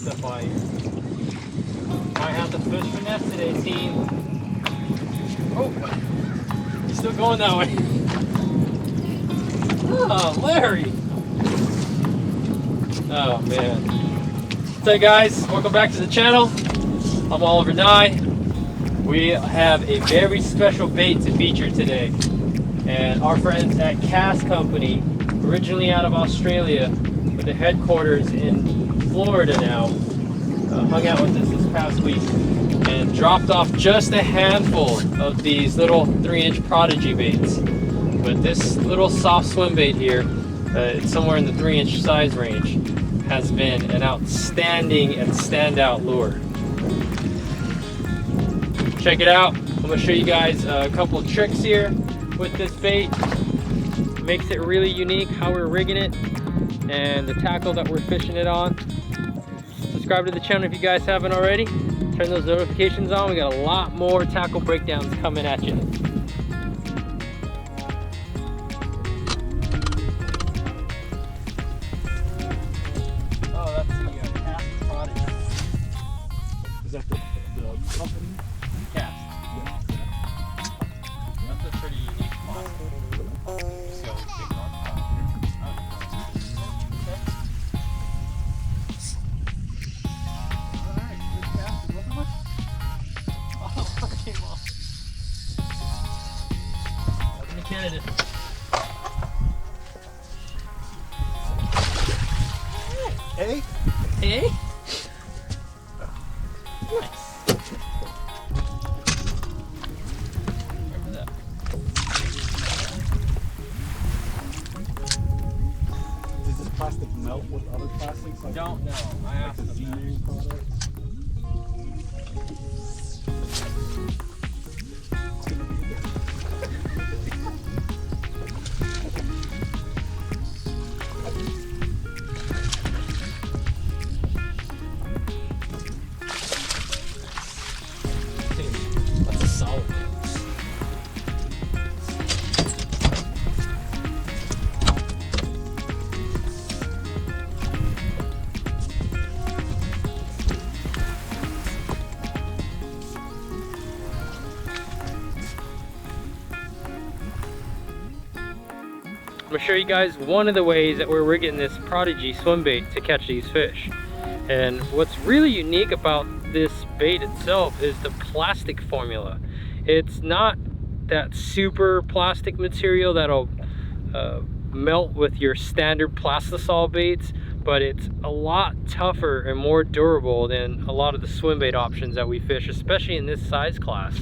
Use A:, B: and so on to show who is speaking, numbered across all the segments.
A: the bite. Might have to fish finesse today, team. Oh, he's still going that way. Oh, Larry. Oh, man. So, guys, welcome back to the channel. I'm Oliver Nye. We have a very special bait to feature today. And our friends at Cast Company, originally out of Australia, with the headquarters in Florida now, hung out with us this past week and dropped off just a handful of these little 3-inch Prodigy baits. But this little soft swim bait here, it's somewhere in the 3-inch size range, has been an outstanding and standout lure. Check it out. I'm going to show you guys a couple of tricks here with this bait. Makes it really unique how we're rigging it and the tackle that we're fishing it on. Subscribe to the channel if you guys haven't already. Turn those notifications on. We got a lot more tackle breakdowns coming at you. Oh, that's the Cast Prodigy.
B: Is that the company?
A: Cast.
B: Yeah.
A: That's a pretty unique spot. Just go big on top here. Okay. Alright, good cast. Oh, it came off. Welcome to Canada.
B: Hey?
A: Hey? Nice. Remember that.
B: Does this plastic melt with other plastics?
A: I don't know. I
B: Like
A: asked
B: the
A: them that.
B: Z-Name products?
A: That's a solid one. I'm gonna show you guys one of the ways that we're rigging this Prodigy Swimbait to catch these fish. And what's really unique about this bait itself is the plastic formula. It's not that super plastic material that'll melt with your standard plastisol baits, but it's a lot tougher and more durable than a lot of the swim bait options that we fish, especially in this size class.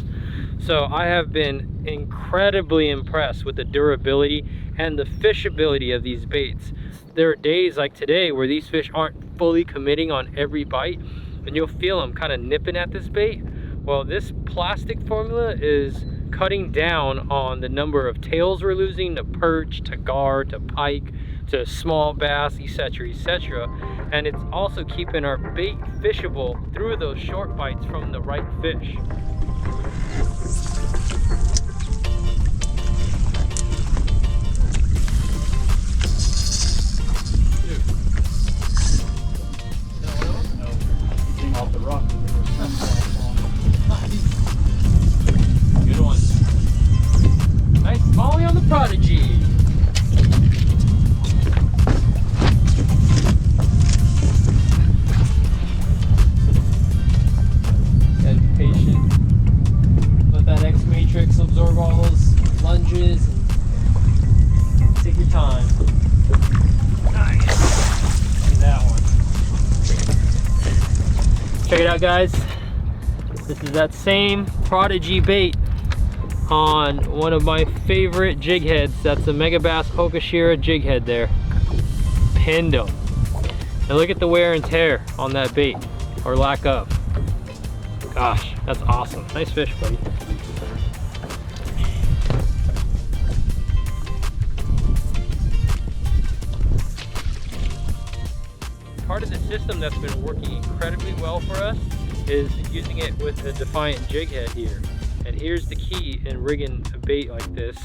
A: So I have been incredibly impressed with the durability and the fishability of these baits. There are days like today where these fish aren't fully committing on every bite, and you'll feel them kind of nipping at this bait. Well, this plastic formula is cutting down on the number of tails we're losing to perch, to gar, to pike, to small bass, etc., etc. And it's also keeping our bait fishable through those short bites from the right fish.
B: Off the rock.
A: Good one. Nice molly on the Prodigy. Gotta be patient. Let that X matrix absorb all those lunges and take your time. Nice. See that one. Check it out, guys. This is that same Prodigy bait on one of my favorite jig heads. That's the Megabass Okashira jig head there. Pinned him. And look at the wear and tear on that bait, or lack of. Gosh, that's awesome. Nice fish, buddy. Part of the system that's been working incredibly well for us is using it with the Defiant jig head here. And here's the key in rigging a bait like this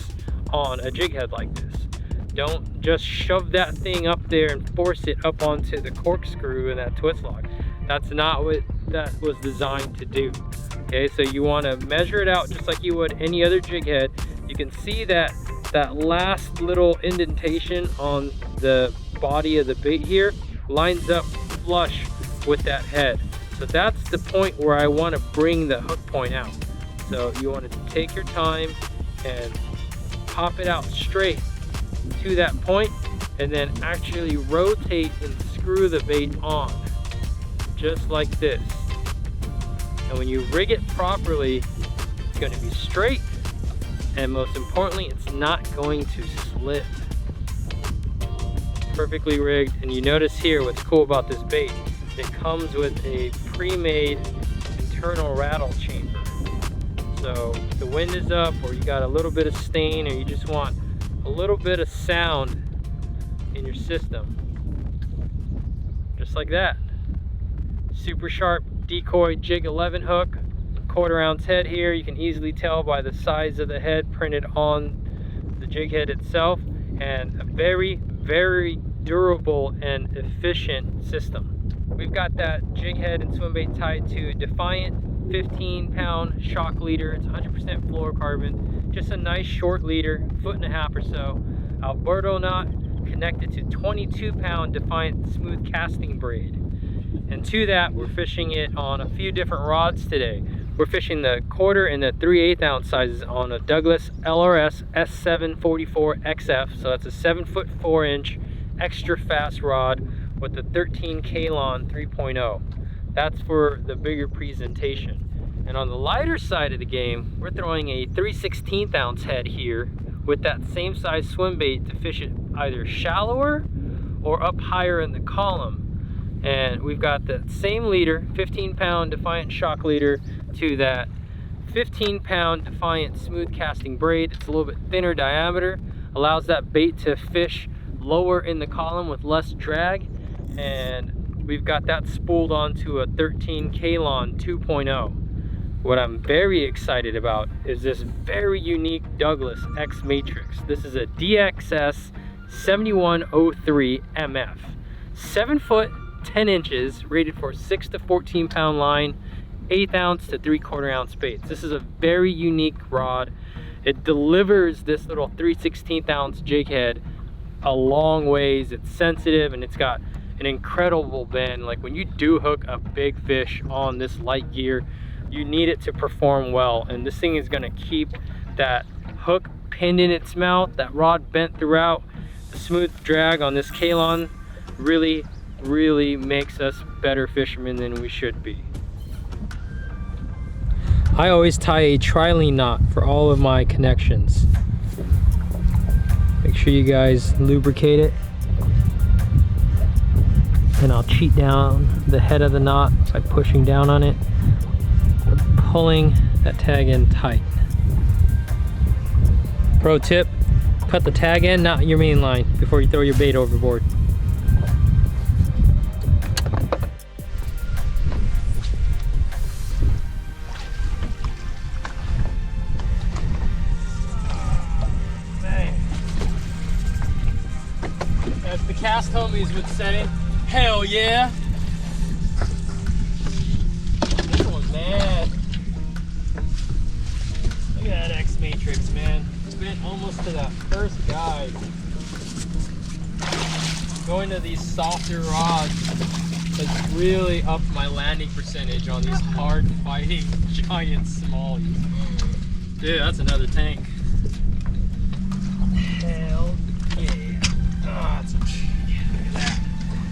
A: on a jig head like this. Don't just shove that thing up there and force it up onto the corkscrew and that twist lock. That's not what that was designed to do. Okay, so you want to measure it out just like you would any other jig head. You can see that last little indentation on the body of the bait here lines up flush with that head. So that's the point where I want to bring the hook point out. So you want to take your time and pop it out straight to that point, and then actually rotate and screw the bait on, just like this. And when you rig it properly, it's going to be straight, and most importantly, it's not going to slip. Perfectly rigged. And you notice here what's cool about this bait, it comes with a pre-made internal rattle chamber. So if the wind is up, or you got a little bit of stain, or you just want a little bit of sound in your system, just like that. Super sharp decoy jig 11 hook, 1/4 ounce head here. You can easily tell by the size of the head printed on the jig head itself, and a very, very durable and efficient system. We've got that jig head and swim bait tied to a Defiant 15-pound shock leader. It's 100% fluorocarbon, just a nice short leader, 1.5 foot or so. Alberto knot connected to 22-pound Defiant smooth casting braid. And to that, we're fishing it on a few different rods today. We're fishing the 1/4 and the 3/8 ounce sizes on a Douglas LRS S744 XF. So that's a 7 4 inch extra fast rod with the 13 Kalon 3.0. That's for the bigger presentation. And on the lighter side of the game, we're throwing a 3/16 ounce head here with that same size swim bait to fish it either shallower or up higher in the column. And we've got the same leader, 15-pound Defiant shock leader, to that 15-pound Defiant smooth casting braid. It's a little bit thinner diameter, allows that bait to fish lower in the column with less drag. And we've got that spooled onto a 13 Kalon 2.0. What I'm very excited about is this very unique Douglas X Matrix. This is a DXS 7103 MF. 7 foot 10 inches, rated for 6 to 14 pound line, 1/8 ounce to 3/4 ounce baits. This is a very unique rod. It delivers this little 3/16 ounce jig head a long ways. It's sensitive and it's got an incredible bend. Like when you do hook a big fish on this light gear, you need it to perform well, and this thing is going to keep that hook pinned in its mouth, that rod bent throughout. The smooth drag on this Kalon really makes us better fishermen than we should be. I always tie a trilene knot for all of my connections. Make sure you guys lubricate it. And I'll cheat down the head of the knot by pushing down on it, pulling that tag in tight. Pro tip, cut the tag end, not your main line, before you throw your bait overboard. As the cast homies would say, hell yeah! This one's mad. Look at that X Matrix, man. Bent almost to that first guide. Going to these softer rods has really upped my landing percentage on these hard fighting giant smallies. Dude, that's another tank. Hell yeah. Oh, that's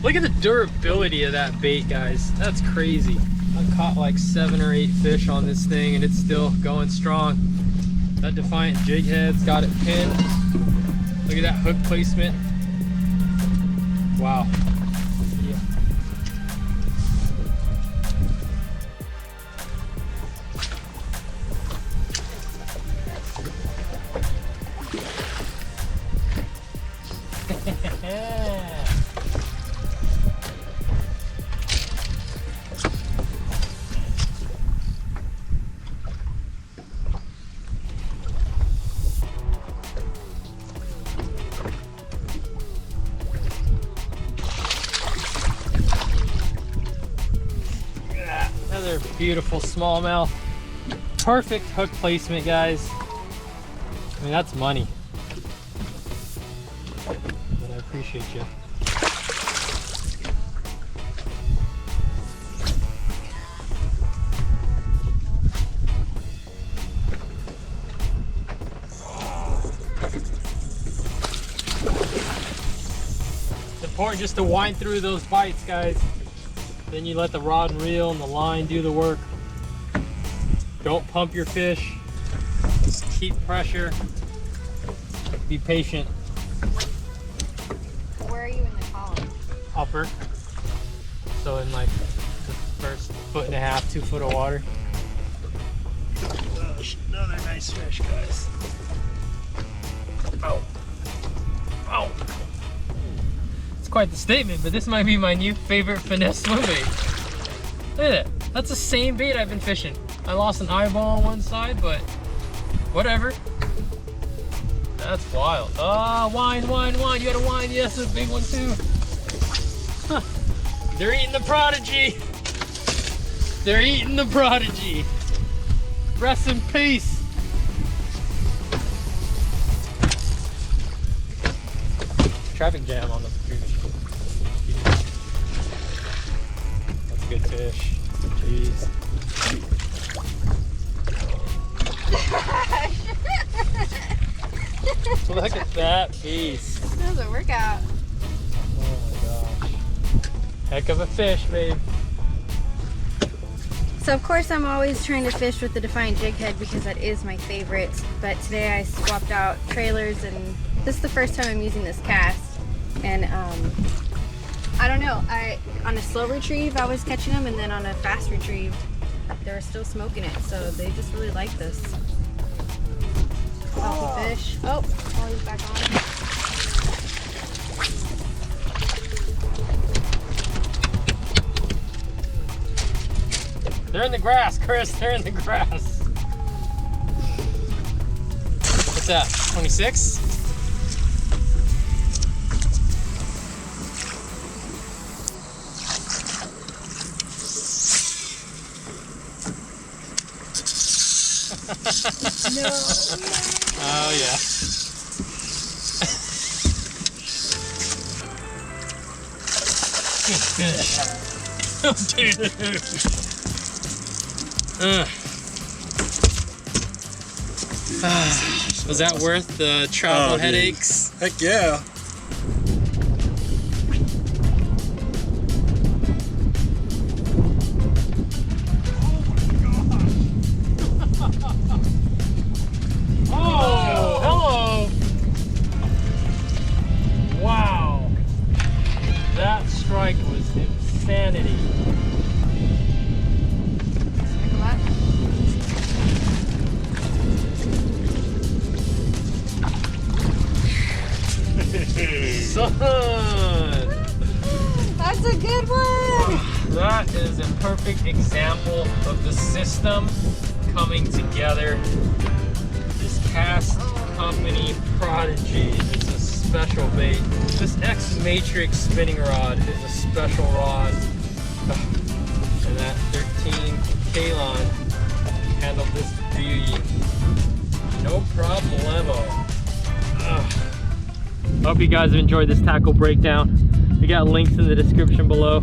A: look at the durability of that bait, guys. That's crazy. I've caught like 7 or 8 fish on this thing and it's still going strong. That Defiant jig head's got it pinned. Look at that hook placement. Wow. Yeah. Beautiful smallmouth. Perfect hook placement, guys. I mean, that's money. But I appreciate you. It's important just to wind through those bites, guys. Then you let the rod and reel and the line do the work. Don't pump your fish. Just keep pressure. Be patient.
C: Where are you in the column?
A: Upper. So in like the first 1.5 to 2 foot of water. Oh, another nice fish, guys. Oh. Oh. It's quite the statement, but this might be my new favorite finesse swimbait. Look at that. That's the same bait I've been fishing. I lost an eyeball on one side, but whatever. That's wild. Ah, wine. You gotta wine. Yes, a big one too. Huh. They're eating the Prodigy. They're eating the Prodigy. Rest in peace. Traffic jam on the previous. That's a good fish. Jeez. Look at that beast.
C: That was a workout.
A: Oh my gosh. Heck of a fish, babe.
C: So of course I'm always trying to fish with the Defiant jig head because that is my favorite. But today I swapped out trailers and this is the first time I'm using this cast. And I don't know, on a slow retrieve I was catching them, and then on a fast retrieve they were still smoking it. So they just really like this. Healthy fish. Oh, he's back on.
A: They're in the grass, Chris. They're in the grass. What's that? 26?
C: No.
A: Oh yeah. Good fish. Oh dude. Was that worth the travel headaches?
B: Heck yeah.
A: Oh, hello. Wow. That strike was insanity. Son!
C: That's a good one!
A: That is a perfect example of the system coming together. This cast company Prodigy is a special bait. This X-Matrix spinning rod is a special rod. And that 13 Kalon handled this beauty. No problemo. Hope you guys have enjoyed this tackle breakdown. We got links in the description below.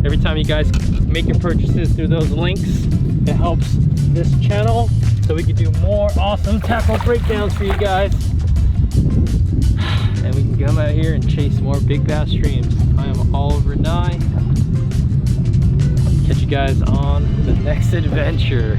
A: Every time you guys make your purchases through those links, it helps this channel so we can do more awesome tackle breakdowns for you guys. And we can come out here and chase more big bass streams. I am Oliver Nye. Catch you guys on the next adventure.